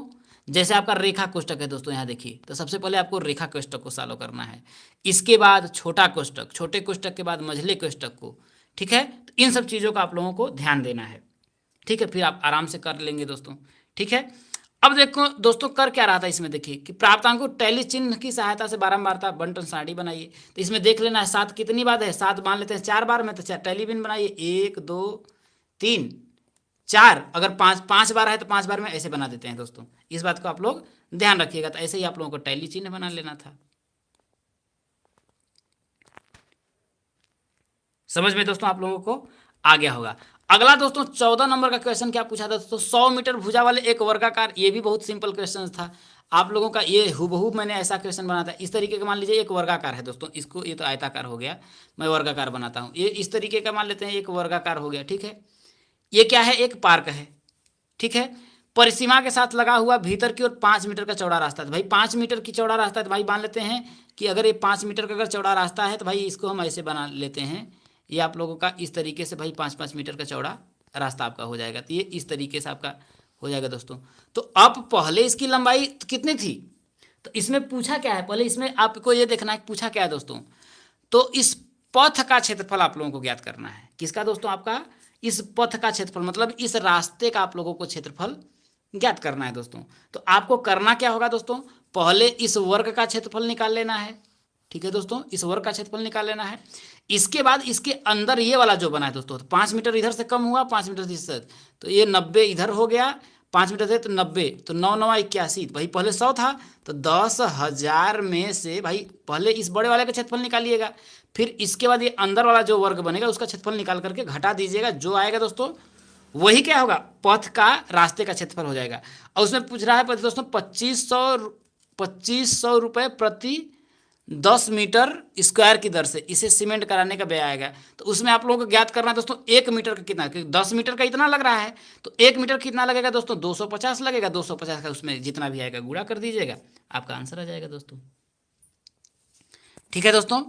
जैसे आपका रेखा कोष्टक है दोस्तों, यहाँ देखिए, तो सबसे पहले आपको रेखा कोष्टक को सॉल्व करना है, इसके बाद छोटा कोष्टक, छोटे कोष्टक के बाद मझले कोष्टक को। ठीक है, तो इन सब चीज़ों का आप लोगों को ध्यान देना है। ठीक है, फिर आप आराम से कर लेंगे दोस्तों। ठीक है, अब देखो दोस्तों कर क्या रहा था इसमें, देखिए कि प्राप्तांक को टैली चिन्ह की सहायता से बारंबारता बंटन सारणी बनाइए। तो इसमें देख लेना है 7 कितनी बार है, 7 मान लेते हैं 4 बार में, तो टैली बिन बनाइए 1 2 3 4, अगर 5 बार है तो 5 बार में ऐसे बना देते हैं दोस्तों। इस बात को आप लोग ध्यान रखिएगा। तो ऐसे ही आप लोगों को टैली चिन्ह बना लेना था। समझ में दोस्तों आप लोगों को आ गया होगा। अगला दोस्तों 14 नंबर का क्वेश्चन क्या पूछा था दोस्तों, 100 मीटर भुजा वाले एक वर्गाकार, ये भी बहुत सिंपल क्वेश्चन था आप लोगों का। ये हुबहू मैंने ऐसा क्वेश्चन बनाया था, इस तरीके का मान लीजिए एक वर्गाकार है दोस्तों, इसको ये तो आयताकार हो गया, मैं वर्गाकार बनाता हूँ, ये इस तरीके का मान लेते हैं एक वर्गाकार हो गया। ठीक है, ये क्या है, एक पार्क है। ठीक है, परिसीमा के साथ लगा हुआ भीतर की ओर 5 मीटर का चौड़ा रास्ता है। तो भाई 5 मीटर की चौड़ा रास्ता है, तो भाई मान लेते हैं कि अगर ये 5 मीटर का अगर चौड़ा रास्ता है तो भाई इसको हम ऐसे बना लेते हैं, ये आप लोगों का इस तरीके से भाई 5-5 मीटर का चौड़ा रास्ता आपका हो जाएगा। तो ये इस तरीके से आपका हो जाएगा दोस्तों। तो अब पहले इसकी लंबाई कितनी थी, तो इसमें पूछा क्या है, पहले इसमें आपको ये देखना है पूछा क्या है दोस्तों। तो इस पथ का क्षेत्रफल आप लोगों को ज्ञात करना है, किसका दोस्तों, आपका इस पथ का क्षेत्रफल, मतलब इस रास्ते का आप लोगों को क्षेत्रफल ज्ञात करना है दोस्तों। तो आपको करना क्या होगा दोस्तों, पहले इस वर्ग का क्षेत्रफल निकाल लेना है। ठीक है दोस्तों, इस वर्ग का क्षेत्रफल निकाल लेना है। इसके बाद इसके अंदर ये वाला जो बना है दोस्तों, तो 5 मीटर इधर से कम हुआ, 5 मीटर इधर, तो ये 90 इधर हो गया, 5 मीटर से तो 90, तो 9 9 81, भाई पहले 100 था, तो 10,000 में से भाई पहले इस बड़े वाले का क्षेत्रफल निकालिएगा, फिर इसके बाद ये अंदर वाला जो वर्ग बनेगा उसका क्षेत्रफल निकाल करके घटा दीजिएगा, जो आएगा दोस्तों वही क्या होगा, पथ का रास्ते का क्षेत्रफल हो जाएगा। और उसमें पूछ रहा है दोस्तों 2500 रुपये प्रति 10 मीटर स्क्वायर की दर से इसे सीमेंट कराने का व्यय आएगा। तो उसमें आप लोगों को ज्ञात करना है दोस्तों 1 मीटर का कितना, क्योंकि 10 मीटर का इतना लग रहा है, तो 1 मीटर कितना लगेगा दोस्तों, 250 लगेगा। 250 का उसमें जितना भी आएगा गुणा कर दीजिएगा, आपका आंसर आ जाएगा दोस्तों। ठीक है दोस्तों,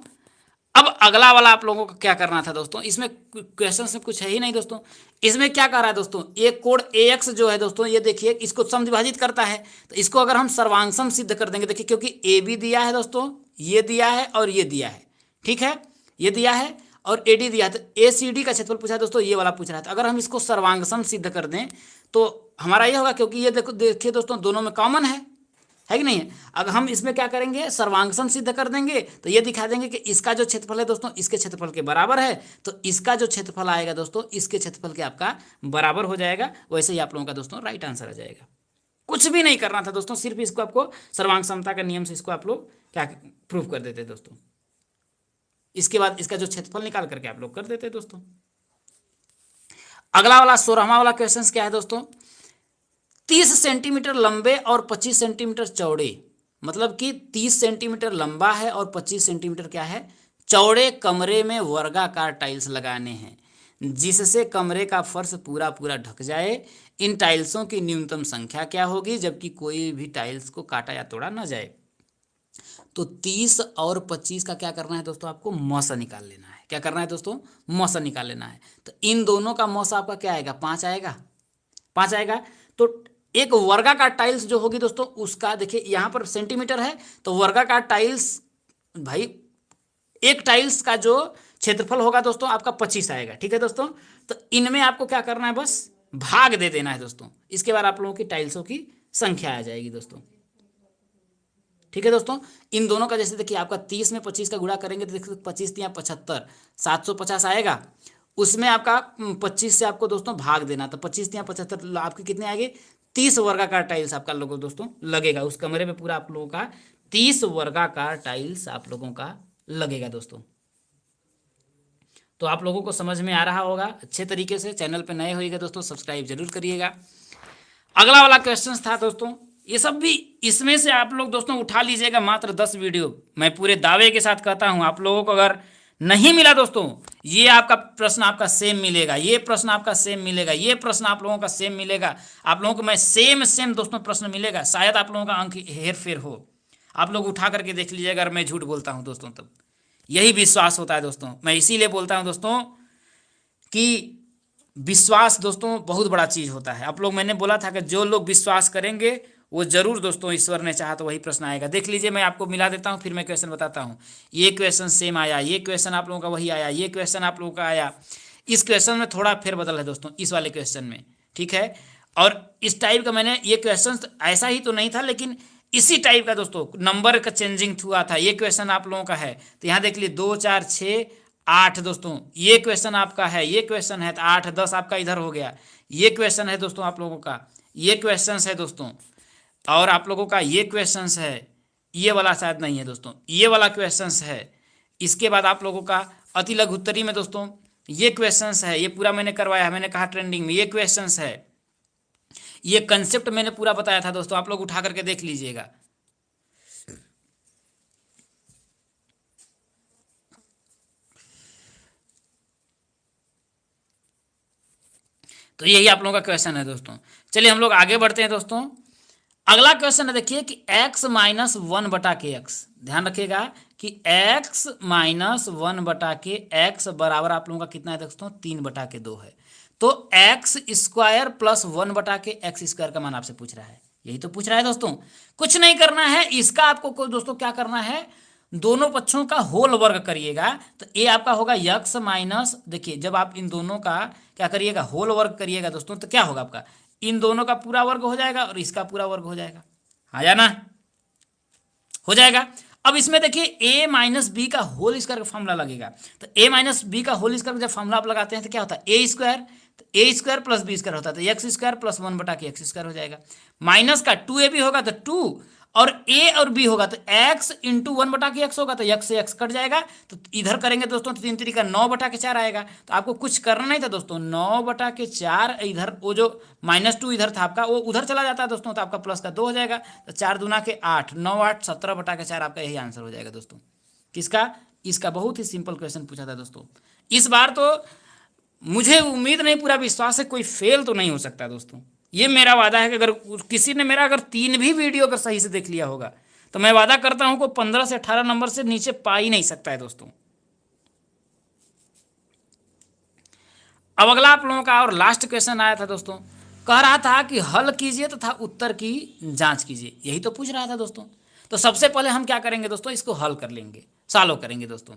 अब अगला वाला आप लोगों को क्या करना था दोस्तों, इसमें क्वेश्चन में कुछ है ही नहीं दोस्तों। इसमें क्या कर रहा है दोस्तों, एक कोण AX जो है दोस्तों, ये देखिए इसको समविभाजित करता है, तो इसको अगर हम सर्वांशम सिद्ध कर देंगे, देखिए क्योंकि AB दिया है दोस्तों, ये दिया है और ये दिया है। ठीक है, ये दिया है और AD दिया है, तो ACD का क्षेत्रफल पूछा है दोस्तों, ये वाला पूछ रहा था। अगर हम इसको सर्वांशम सिद्ध कर दें तो हमारा ये होगा, क्योंकि ये देखो देखिए दोस्तों दोनों में कॉमन है कि नहीं है। अगर हम इसमें क्या करेंगे, सर्वांशम सिद्ध कर देंगे, तो ये दिखा देंगे कि इसका जो क्षेत्रफल है दोस्तों इसके क्षेत्रफल के बराबर है, तो इसका जो क्षेत्रफल आएगा दोस्तों इसके क्षेत्रफल के आपका बराबर हो जाएगा। वैसे ही आप लोगों का दोस्तों राइट आंसर आ जाएगा। कुछ भी नहीं करना था दोस्तों, सिर्फ इसको आपको सर्वांग का नियम से इसको आप लोग क्या प्रूव कर देते दोस्तों। इसके बाद इसका जो क्षेत्रफल निकाल करके आप लोग कर देते दोस्तों। अगला वाला 16वां वाला क्वेश्चन क्या है दोस्तों, 30 सेंटीमीटर लंबे और 25 सेंटीमीटर चौड़े, मतलब कि 30 सेंटीमीटर लंबा है और 25 सेंटीमीटर क्या है, चौड़े कमरे में वर्गाकार टाइल्स लगाने हैं, जिससे कमरे का फर्श पूरा पूरा ढक जाए। इन टाइल्सों की न्यूनतम संख्या क्या होगी, जबकि कोई भी टाइल्स को काटा या तोड़ा न जाए। तो 30 और 25 का क्या करना है दोस्तों, आपको मौसा निकाल लेना है। क्या करना है दोस्तों, मौसा निकाल लेना है। तो इन दोनों का मौसा आपका क्या आएगा, 5 आएगा, 5 आएगा। तो एक वर्गाकार टाइल्स जो होगी दोस्तों उसका देखिए यहाँ पर सेंटीमीटर है, तो वर्गाकार टाइल्स भाई एक टाइल्स का जो क्षेत्रफल होगा दोस्तों आपका 25 आएगा। ठीक है दोस्तों, तो इनमें आपको क्या करना है, बस भाग दे देना है दोस्तों। इसके बाद आप लोगों की टाइल्सों की संख्या आ जाएगी दोस्तों। ठीक है दोस्तों, इन दोनों का जैसे देखिए आपका 30 में 25 का गुणा करेंगे तो देखिए 25 या 75, 750 आएगा। उसमें आपका 25 से आपको दोस्तों भाग देना, तो 25 या 75 आपके कितने आएंगे, 30 वर्गाकार टाइल्स आपका लोगों दोस्तों लगेगा उस कमरे में, पूरा आप लोगों का 30 वर्गाकार टाइल्स आप लोगों का लगेगा दोस्तों। तो आप लोगों को समझ में आ रहा होगा अच्छे तरीके से। चैनल पे नए होइएगा दोस्तों सब्सक्राइब जरूर करिएगा। अगला वाला क्वेश्चन था दोस्तों, ये सब भी इसमें से आप लोग दोस्तों उठा लीजिएगा, मात्र 10 वीडियो। मैं पूरे दावे के साथ कहता हूं आप लोगों को अगर नहीं मिला दोस्तों, ये आपका प्रश्न आपका सेम मिलेगा, ये प्रश्न आपका सेम मिलेगा, ये प्रश्न आप लोगों का सेम मिलेगा, आप लोगों को मैं सेम दोस्तों प्रश्न मिलेगा। शायद आप लोगों का अंक हेर फेर हो, आप लोग उठा करके देख लीजिएगा अगर मैं झूठ बोलता हूं दोस्तों। तब यही विश्वास होता है दोस्तों। मैं इसीलिए बोलता हूं दोस्तों कि विश्वास दोस्तों बहुत बड़ा चीज़ होता है। आप लोग, मैंने बोला था कि जो लोग विश्वास करेंगे वो जरूर दोस्तों, ईश्वर ने चाहा तो वही प्रश्न आएगा। देख लीजिए, मैं आपको मिला देता हूँ फिर मैं क्वेश्चन बताता हूँ। ये क्वेश्चन सेम आया, ये क्वेश्चन आप लोगों का वही आया, ये क्वेश्चन आप लोगों का आया। इस क्वेश्चन में थोड़ा फेरबदल है दोस्तों, इस वाले क्वेश्चन में, ठीक है। और इस टाइप का मैंने ये क्वेश्चन ऐसा ही तो नहीं था, लेकिन इसी टाइप का दोस्तों नंबर का चेंजिंग हुआ था। ये क्वेश्चन आप लोगों का है तो यहाँ देख लीजिए 2 4 6 8 दोस्तों, ये क्वेश्चन आपका है, ये क्वेश्चन है तो 8 10 आपका इधर हो गया। ये क्वेश्चन है दोस्तों आप लोगों का, ये क्वेश्चन है दोस्तों, और आप लोगों का ये क्वेश्चन है, ये वाला शायद नहीं है दोस्तों, ये वाला क्वेश्चन है। इसके बाद आप लोगों का अति लघु उत्तरी में दोस्तों ये क्वेश्चन है, ये पूरा मैंने करवाया है, मैंने कहा ट्रेंडिंग में ये क्वेश्चन है, ये कंसेप्ट मैंने पूरा बताया था दोस्तों, आप लोग उठा करके देख लीजिएगा। तो यही आप लोगों का क्वेश्चन है दोस्तों। चलिए हम लोग आगे बढ़ते हैं दोस्तों। अगला क्वेश्चन है देखिए कि x माइनस 1/x, ध्यान रखिएगा कि x माइनस 1/के x बराबर आप लोगों का कितना है दोस्तों, 3/2 है। तो x स्क्वायर प्लस 1/के x स्क्वायर का मान आपसे पूछ रहा है, यही तो पूछ रहा है दोस्तों। कुछ नहीं करना है, इसका आपको दोस्तों क्या करना है, दोनों पक्षों का होल वर्ग करिएगा। तो ये आपका होगा x माइनस, देखिए जब आप इन दोनों का क्या करिएगा, होल वर्ग करिएगा दोस्तों, तो क्या होगा आपका, इन दोनों का पूरा वर्ग हो जाएगा और इसका पूरा वर्ग हो जाएगा, हाँ या ना, हो जाएगा। अब इसमें देखिए a माइनस बी का होल स्क्वायर का फॉर्मूला लगेगा। तो a माइनस बी का होल स्क्वायर जब फॉर्मूला आप लगाते हैं तो क्या होता है, ए स्क्वायर, तो A square plus B square होता है, तो एक्स स्क्वायर प्लस 1/के एक्स स्क्वायर हो जाएगा। माइनस का 2ab होगा तो 2, और a और b होगा तो x इंटू 1/के x होगा, तो x से x कट जाएगा। तो इधर करेंगे दोस्तों तो 3 3 9/4 आएगा। तो आपको कुछ करना नहीं था दोस्तों, 9/4 इधर, वो जो -2 इधर था आपका वो उधर चला जाता है दोस्तों, तो आपका प्लस का 2 हो जाएगा। तो 4 दूना के 8, 9 8 17/4 आपका यही आंसर हो जाएगा दोस्तों। किसका, इसका बहुत ही सिंपल क्वेश्चन पूछा था दोस्तों। इस बार तो मुझे उम्मीद नहीं, पूरा विश्वास है, कोई फेल तो नहीं हो सकता दोस्तों। ये मेरा वादा है कि अगर किसी ने मेरा अगर 3 भी वीडियो अगर सही से देख लिया होगा तो मैं वादा करता हूं को 15 से 18 नंबर से नीचे पा ही नहीं सकता है दोस्तों। अब अगला आप लोगों का और लास्ट क्वेश्चन आया था दोस्तों, कह रहा था कि हल कीजिए तथा उत्तर की जांच कीजिए, यही तो पूछ रहा था दोस्तों। तो सबसे पहले हम क्या करेंगे दोस्तों, इसको हल कर लेंगे, सॉल्व करेंगे दोस्तों।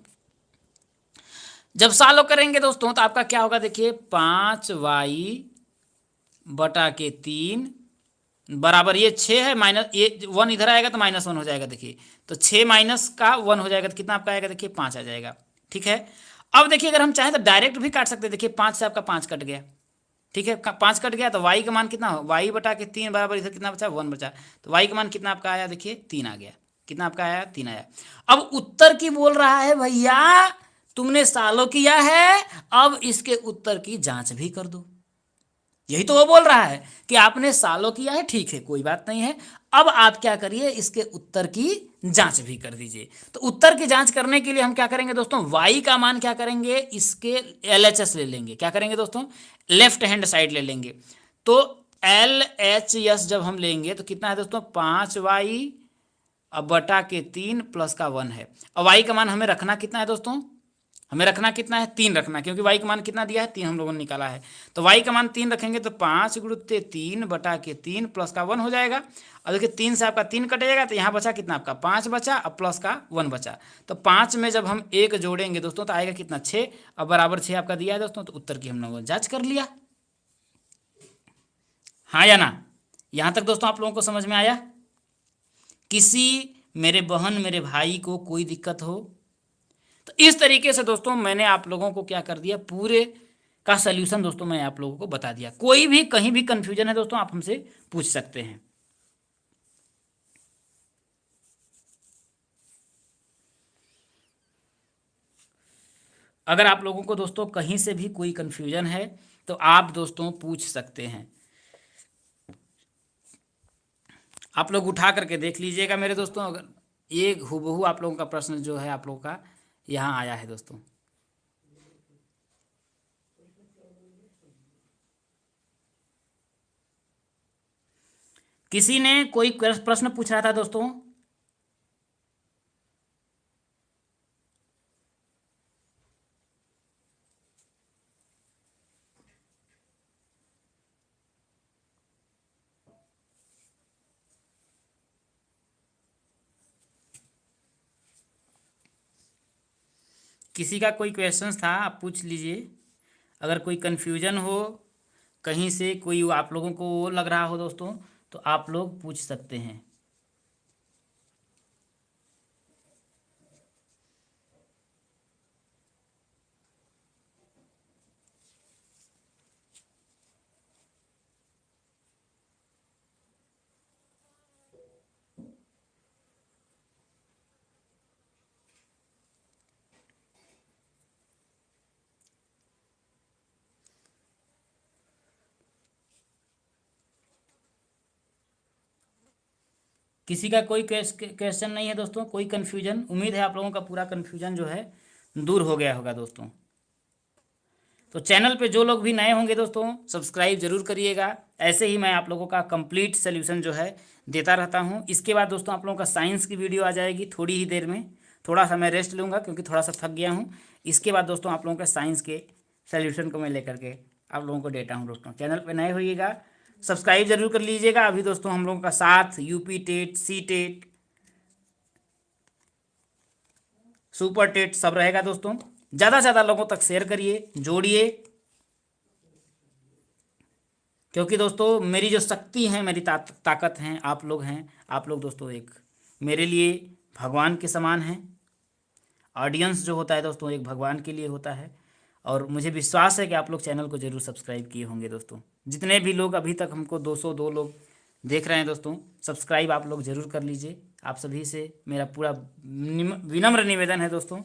जब सॉल्व करेंगे दोस्तों तो आपका क्या होगा, देखिए 5y/3 बराबर ये 6 है, माइनस ये 1 इधर आएगा तो -1 हो जाएगा। देखिए तो 6 माइनस का 1 हो जाएगा तो कितना आपका आएगा, देखिए 5 आ जाएगा, ठीक है। अब देखिए अगर हम चाहें तो डायरेक्ट भी काट सकते हैं। देखिए 5 से आपका 5 कट गया, ठीक है, 5 कट गया तो y का मान कितना हो, y/3 बराबर इधर कितना बचा, 1 बचा। तो y का मान कितना आपका आया, देखिए 3 आ गया। कितना आपका आया, 3 आया। अब उत्तर की बोल रहा है भैया तुमने सॉल्व किया है, अब इसके उत्तर की जांच भी कर दो, यही तो वो बोल रहा है कि आपने सॉल्व किया है, ठीक है कोई बात नहीं है, अब आप क्या करिए, इसके उत्तर की जांच भी कर दीजिए। तो उत्तर की जांच करने के लिए हम क्या करेंगे दोस्तों, y का मान क्या करेंगे, इसके LHS ले लेंगे। क्या करेंगे दोस्तों, लेफ्ट हैंड साइड ले लेंगे। तो LHS जब हम लेंगे तो कितना है दोस्तों, 5y/3 प्लस का 1 है। और y का मान हमें रखना कितना है दोस्तों, हमें रखना कितना है, 3 रखना, क्योंकि y का मान कितना दिया है, 3 हम लोगों ने निकाला है। तो y का मान 3 रखेंगे तो 5×3/3 प्लस का 1 हो जाएगा। और देखिए 3 से आपका 3 कटेगा तो यहाँ बचा कितना आपका 5 बचा, अब प्लस का 1 बचा। तो 5 में जब हम 1 जोड़ेंगे दोस्तों तो आएगा कितना, 6। अब बराबर 6 आपका दिया है दोस्तों। तो उत्तर की हम लोगों ने जाँच कर लिया, हाँ या ना। यहाँ तक दोस्तों आप लोगों को समझ में आया। किसी मेरे बहन मेरे भाई को कोई दिक्कत हो तो इस तरीके से दोस्तों मैंने आप लोगों को क्या कर दिया, पूरे का सल्यूशन दोस्तों मैं आप लोगों को बता दिया। कोई भी कहीं भी कंफ्यूजन है दोस्तों, आप हमसे पूछ सकते हैं। अगर आप लोगों को दोस्तों कहीं से भी कोई कंफ्यूजन है तो आप दोस्तों पूछ सकते हैं। आप लोग उठा करके देख लीजिएगा मेरे दोस्तों, अगर एक हूबहू आप लोगों का प्रश्न जो है आप लोगों का यहाँ आया है दोस्तों। किसी ने कोई प्रश्न पूछ रहा था दोस्तों? किसी का कोई क्वेश्चन था, आप पूछ लीजिए। अगर कोई कन्फ्यूजन हो कहीं से, कोई आप लोगों को वो लग रहा हो दोस्तों, तो आप लोग पूछ सकते हैं। किसी का कोई क्वेश्चन नहीं है दोस्तों, कोई कन्फ्यूजन? उम्मीद है आप लोगों का पूरा कन्फ्यूजन जो है दूर हो गया होगा दोस्तों। तो चैनल पे जो लोग भी नए होंगे दोस्तों, सब्सक्राइब जरूर करिएगा। ऐसे ही मैं आप लोगों का कंप्लीट सोल्यूशन जो है देता रहता हूँ। इसके बाद दोस्तों आप लोगों का साइंस की वीडियो आ जाएगी थोड़ी ही देर में। थोड़ा सा मैं रेस्ट लूँगा क्योंकि थोड़ा सा थक गया हूँ। इसके बाद दोस्तों आप लोगों के साइंस के सोल्यूशन को मैं लेकर के आप लोगों को देता हूँ दोस्तों। चैनल पर नए होइएगा, सब्सक्राइब जरूर कर लीजिएगा। अभी दोस्तों हम लोगों का साथ UP TET, C TET, super TET सब रहेगा दोस्तों। ज़्यादा से ज़्यादा लोगों तक शेयर करिए, जोड़िए, क्योंकि दोस्तों मेरी जो शक्ति है, मेरी ताकत हैं आप लोग हैं। आप लोग दोस्तों एक मेरे लिए भगवान के समान हैं। ऑडियंस जो होता है दोस्तों एक भगवान के लिए होता है। और मुझे विश्वास है कि आप लोग चैनल को जरूर सब्सक्राइब किए होंगे दोस्तों। जितने भी लोग अभी तक हमको 202 लोग देख रहे हैं दोस्तों, सब्सक्राइब आप लोग जरूर कर लीजिए। आप सभी से मेरा पूरा विनम्र निवेदन है दोस्तों,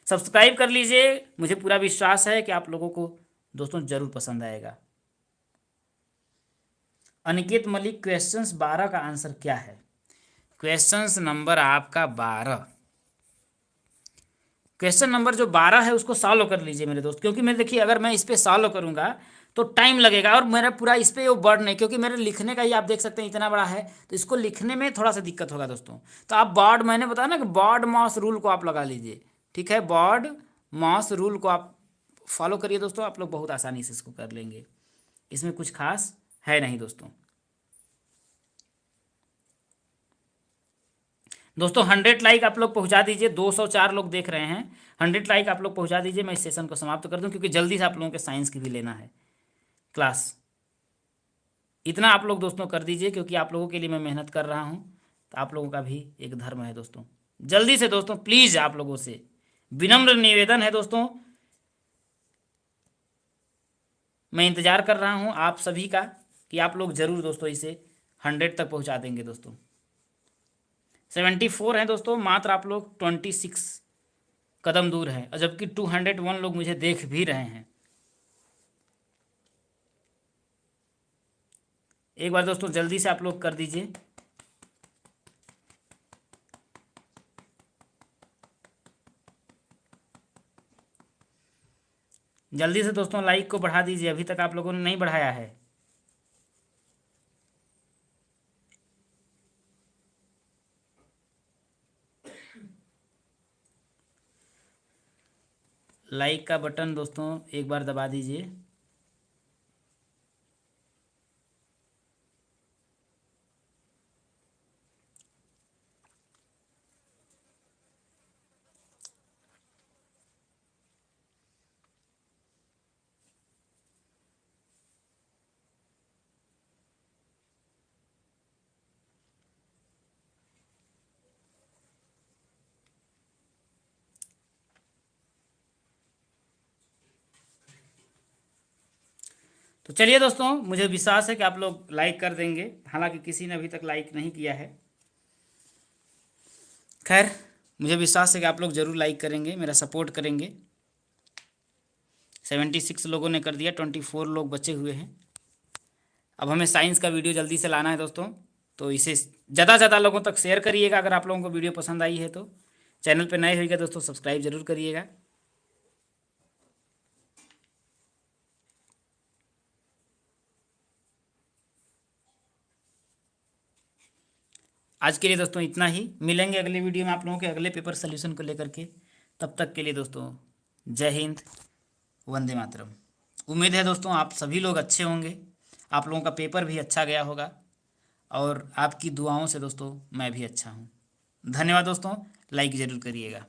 सब्सक्राइब कर लीजिए। मुझे पूरा विश्वास है कि आप लोगों को दोस्तों ज़रूर पसंद आएगा। अनिकेत मलिक, क्वेश्चंस 12 का आंसर क्या है? क्वेश्चंस नंबर आपका 12, क्वेश्चन नंबर जो 12 है उसको सॉल्व कर लीजिए मेरे दोस्त। क्योंकि मैं देखिए, अगर मैं इस पर सॉल्व करूंगा तो टाइम लगेगा और मेरा पूरा इस पर वो वर्ड नहीं, क्योंकि मेरे लिखने का ही आप देख सकते हैं इतना बड़ा है, तो इसको लिखने में थोड़ा सा दिक्कत होगा दोस्तों। तो आप बॉड, मैंने बताया ना कि बॉड मास रूल को आप लगा लीजिए, ठीक है? बॉड मास रूल को आप फॉलो करिए दोस्तों, आप लोग बहुत आसानी से इसको कर लेंगे। इसमें कुछ खास है नहीं दोस्तों। दोस्तों 100 लाइक आप लोग पहुंचा दीजिए, 204 लोग देख रहे हैं। 100 लाइक आप लोग पहुंचा दीजिए, मैं इस सेशन को समाप्त कर दूं, क्योंकि जल्दी से आप लोगों के साइंस की भी लेना है क्लास। इतना आप लोग दोस्तों कर दीजिए, क्योंकि आप लोगों के लिए मैं मेहनत कर रहा हूं, तो आप लोगों का भी एक धर्म है दोस्तों। जल्दी से दोस्तों प्लीज़, आप लोगों से विनम्र निवेदन है दोस्तों, मैं इंतज़ार कर रहा हूं आप सभी का कि आप लोग ज़रूर दोस्तों इसे 100 तक पहुंचा देंगे दोस्तों। 74 हैं दोस्तों, मात्र आप लोग 26 कदम दूर हैं, और जबकि 201 लोग मुझे देख भी रहे हैं। एक बार दोस्तों जल्दी से आप लोग कर दीजिए। जल्दी से दोस्तों लाइक को बढ़ा दीजिए, अभी तक आप लोगों ने नहीं बढ़ाया है। लाइक का बटन दोस्तों एक बार दबा दीजिए। तो चलिए दोस्तों, मुझे विश्वास है कि आप लोग लाइक कर देंगे, हालांकि किसी ने अभी तक लाइक नहीं किया है। खैर, मुझे विश्वास है कि आप लोग ज़रूर लाइक करेंगे, मेरा सपोर्ट करेंगे। 76 लोगों ने कर दिया, 24 लोग बचे हुए हैं। अब हमें साइंस का वीडियो जल्दी से लाना है दोस्तों, तो इसे ज़्यादा से ज़्यादा लोगों तक शेयर करिएगा। अगर आप लोगों को वीडियो पसंद आई है तो चैनल पर नए होइएगा दोस्तों, सब्सक्राइब जरूर करिएगा। आज के लिए दोस्तों इतना ही, मिलेंगे अगले वीडियो में आप लोगों के अगले पेपर सोल्यूशन को लेकर के। तब तक के लिए दोस्तों जय हिंद, वंदे मातरम। उम्मीद है दोस्तों आप सभी लोग अच्छे होंगे, आप लोगों का पेपर भी अच्छा गया होगा, और आपकी दुआओं से दोस्तों मैं भी अच्छा हूँ। धन्यवाद दोस्तों, लाइक ज़रूर करिएगा।